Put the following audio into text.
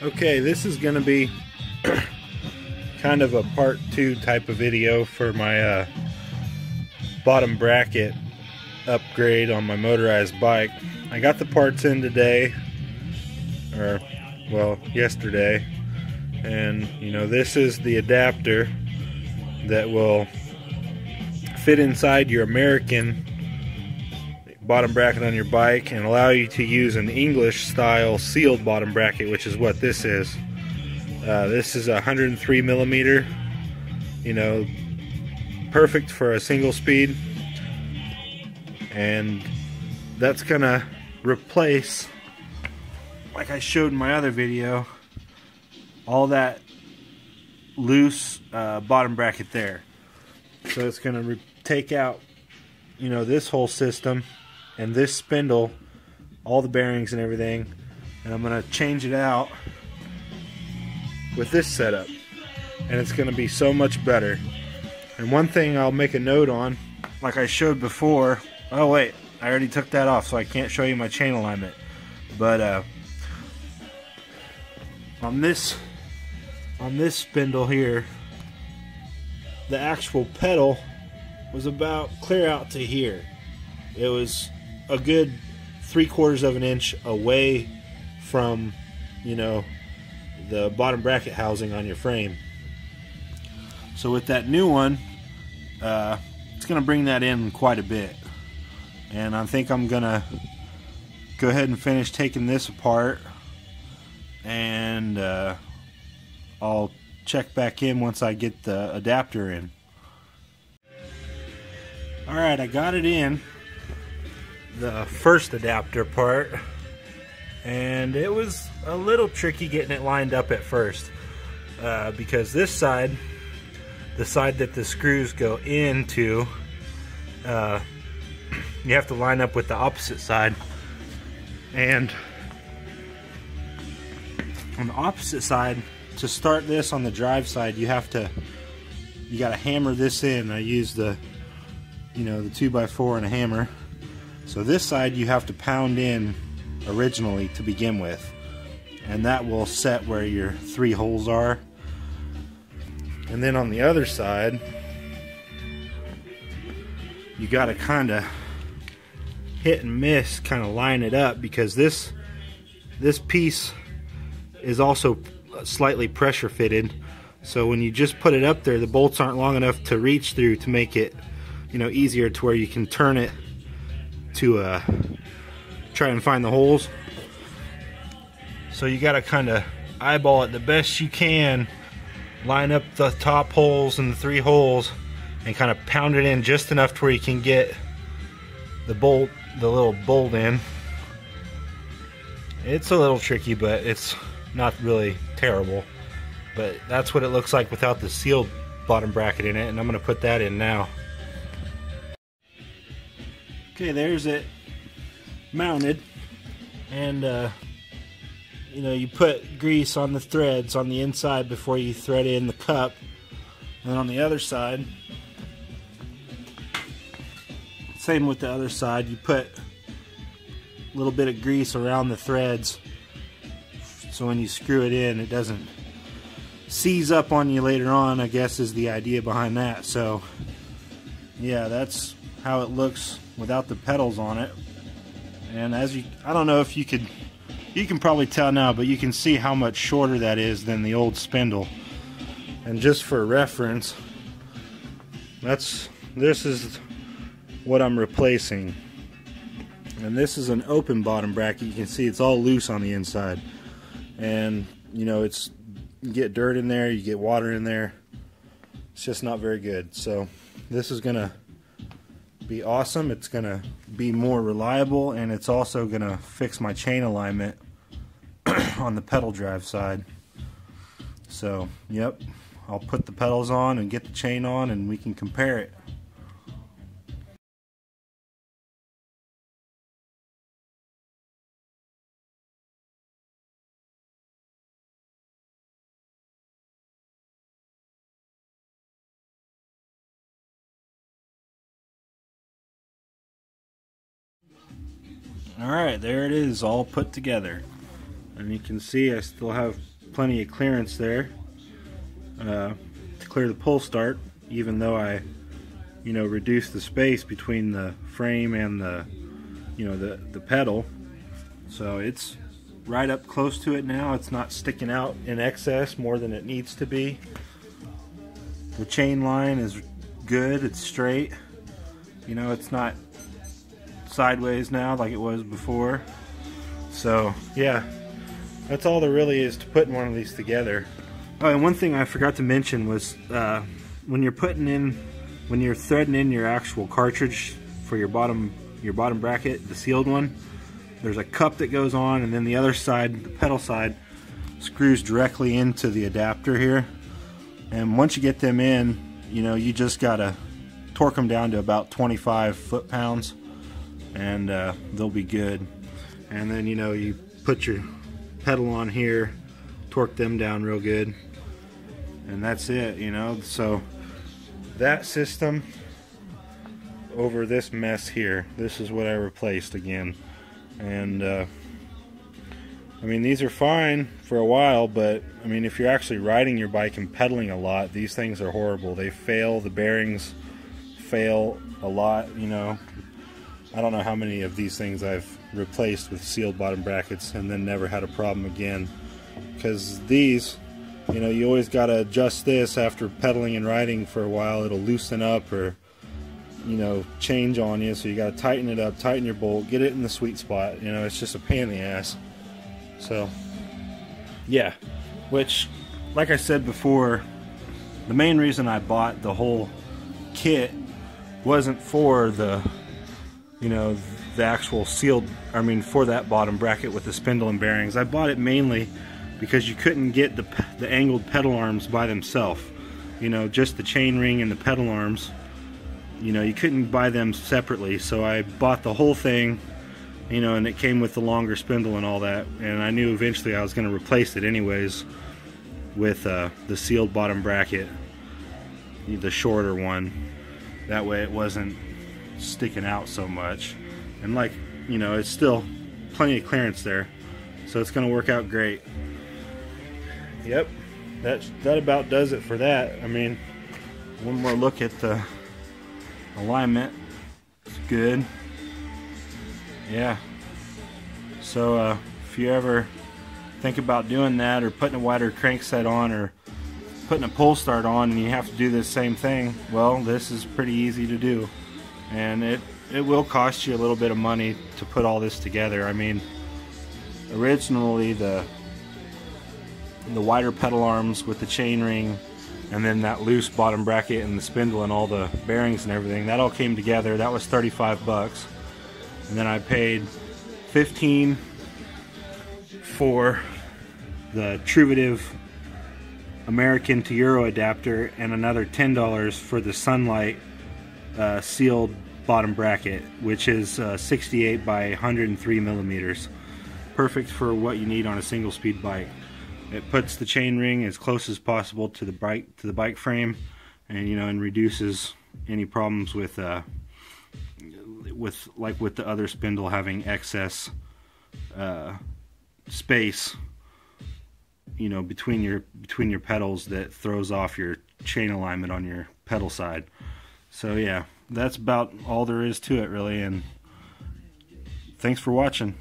Okay, this is going to be kind of a part 2 type of video for my bottom bracket upgrade on my motorized bike. I got the parts in today, or well, yesterday, and you know, this is the adapter that will fit inside your American bottom bracket on your bike and allow you to use an English style sealed bottom bracket, which is what this is. This is a 103 millimeter, you know, perfect for a single speed, and that's gonna replace, like I showed in my other video, all that loose bottom bracket there. So it's gonna take out, you know, this whole system and this spindle, all the bearings and everything, and I'm gonna change it out with this setup, and it's gonna be so much better. And one thing I'll make a note on, like I showed before, oh wait, I already took that off, so I can't show you my chain alignment, but on this spindle here, the actual pedal was about clear out to here. It was a good 3/4 of an inch away from, you know, the bottom bracket housing on your frame. So with that new one, it's gonna bring that in quite a bit, and I think I'm gonna go ahead and finish taking this apart, and I'll check back in once I get the adapter in. Alright, I got it in, the first adapter part, and it was a little tricky getting it lined up at first, because this side, the side that the screws go into, you have to line up with the opposite side, and on the opposite side, to start this on the drive side, you gotta hammer this in. I use the, you know, the 2x4 and a hammer. So this side you have to pound in originally to begin with, and that will set where your 3 holes are. And then on the other side, you gotta kinda hit and miss, kinda line it up, because this piece is also slightly pressure fitted, so when you just put it up there, the bolts aren't long enough to reach through to make it, you know, easier to where you can turn it to try and find the holes. So you got to kind of eyeball it the best you can, line up the top holes and the 3 holes, and kind of pound it in just enough to where you can get the little bolt in. It's a little tricky, but it's not really terrible. But that's what it looks like without the sealed bottom bracket in it, and I'm going to put that in now. Okay, there's it mounted, and you know, you put grease on the threads on the inside before you thread in the cup, and on the other side, same with the other side, you put a little bit of grease around the threads, so when you screw it in, it doesn't seize up on you later on, I guess is the idea behind that. So yeah, that's how it looks without the pedals on it. And I don't know if you can probably tell now, but you can see how much shorter that is than the old spindle. And just for reference, this is what I'm replacing. And this is an open bottom bracket. You can see it's all loose on the inside. And you know, you get dirt in there, you get water in there. It's just not very good. So this is gonna be awesome. It's gonna be more reliable, and it's also gonna fix my chain alignment on the pedal drive side. So yep, I'll put the pedals on and get the chain on, and we can compare it. Alright, there it is, all put together. and you can see I still have plenty of clearance there to clear the pull start, even though I reduced the space between the frame and the the pedal. So it's right up close to it now. It's not sticking out in excess more than it needs to be. The chain line is good, it's straight. It's not sideways now like it was before. So yeah, that's all there really is to putting one of these together. Oh, and one thing I forgot to mention was when you're threading in your actual cartridge for your bottom bracket, the sealed one, there's a cup that goes on, and then the other side, the pedal side, screws directly into the adapter here. And once you get them in, you just gotta torque them down to about 25 foot-pounds, and they'll be good. And then you put your pedal on here, torque them down real good, and that's it. So that system over this mess here, this is what I replaced again. And I mean, these are fine for a while, but I mean, if you're actually riding your bike and pedaling a lot, these things are horrible. They fail, the bearings fail a lot. I don't know how many of these things I've replaced with sealed bottom brackets and then never had a problem again, because these, you always got to adjust this after pedaling and riding for a while. It'll loosen up or change on you, so you got to tighten it up, tighten your bolt, get it in the sweet spot. It's just a pain in the ass. So yeah, which, like I said before, the main reason I bought the whole kit wasn't for the the actual sealed, for that bottom bracket with the spindle and bearings. I bought it mainly because you couldn't get the angled pedal arms by themselves. Just the chain ring and the pedal arms. You couldn't buy them separately, so I bought the whole thing, and it came with the longer spindle and all that, and I knew eventually I was going to replace it anyways with the sealed bottom bracket, the shorter one. That way it wasn't sticking out so much, and it's still plenty of clearance there, so it's going to work out great. Yep, that about does it for that. One more look at the alignment. It's good. Yeah. So if you ever think about doing that, or putting a wider crankset on, or putting a pull start on, and you have to do this same thing, well, this is pretty easy to do, and it will cost you a little bit of money to put all this together. Originally the wider pedal arms with the chain ring, and then that loose bottom bracket and the spindle and all the bearings and everything, that all came together. That was 35 bucks. And then I paid $15 for the Truvative American to Euro adapter, and another $10 for the Sunlight sealed bottom bracket, which is 68 by 103 millimeters. Perfect for what you need on a single speed bike. It puts the chain ring as close as possible to the bike frame, and and reduces any problems with the other spindle having excess space between your pedals that throws off your chain alignment on your pedal side. So yeah, that's about all there is to it really, and thanks for watching.